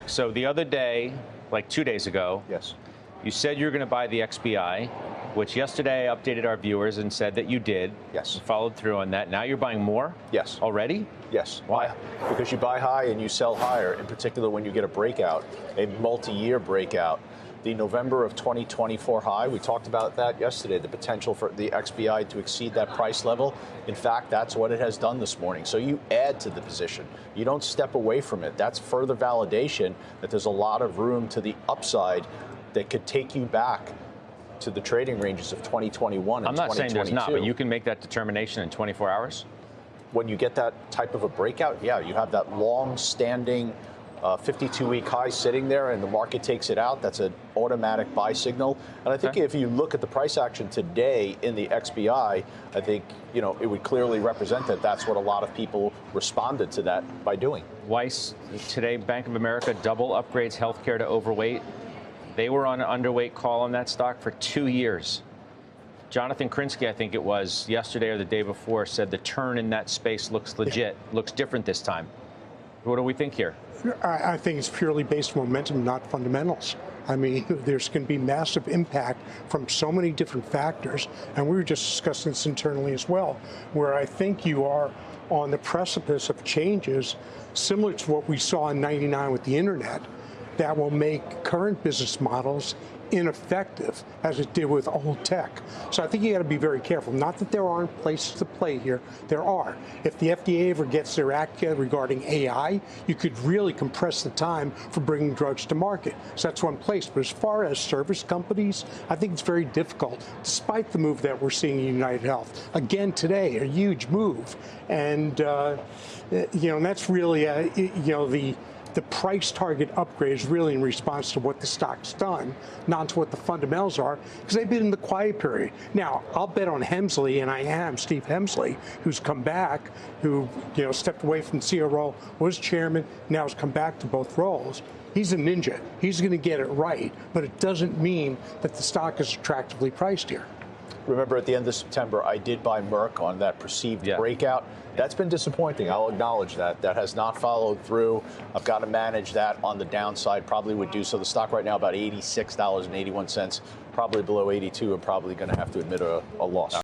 So the other day, like 2 days ago, Yes. you said you were going to buy the XBI, which yesterday I updated our viewers and said that you did. Yes. You followed through on that. Now you're buying more? Yes. Already? Yes. Why? Because you buy high and you sell higher, in particular when you get a breakout, a multi-year breakout. The November of 2024 high, we talked about that yesterday, the potential for the XBI to exceed that price level. In fact, that's what it has done this morning. So you add to the position. You don't step away from it. That's further validation that there's a lot of room to the upside that could take you back to the trading ranges of 2021 and 2022. I'm not saying there's not, but you can make that determination in 24 hours? When you get that type of a breakout, yeah, you have that long-standing 52-week high sitting there and the market takes it out. That's an automatic buy signal. And I think if you look at the price action today in the XBI, I think, you know, it would clearly represent that that's what a lot of people responded to that by doing. Weiss, today, Bank of America double upgrades healthcare to overweight. They were on an underweight call on that stock for 2 years. Jonathan Krinsky, I think it was yesterday or the day before, said the turn in that space looks legit, looks different this time. What do we think here? I think it's purely based on momentum, not fundamentals. I mean, there's going to be massive impact from so many different factors, and we were just discussing this internally as well, where I think you are on the precipice of changes similar to what we saw in '99 with the internet that will make current business models ineffective as it did with old tech. So I think you got to be very careful. Not that there aren't places to play here. There are. If the FDA ever gets their act together regarding AI, you could really compress the time for bringing drugs to market. So that's one place. But as far as service companies, I think it's very difficult, despite the move that we're seeing in United Health. Again, today, a huge move. And, you know, and that's really, you know, the price target upgrade is really in response to what the stock's done, not to what the fundamentals are, because they've been in the quiet period. Now, I'll bet on Hemsley, and I am Steve Hemsley, who's come back, who, you know, stepped away from the CEO role, was chairman, now has come back to both roles. He's a ninja. He's going to get it right, but it doesn't mean that the stock is attractively priced here. Remember, at the end of September, I did buy Merck on that perceived breakout. That's been disappointing. I'll acknowledge that. That has not followed through. I've got to manage that on the downside. Probably would do so. The stock right now about $86.81, probably below 82. I'm probably going to have to admit a loss.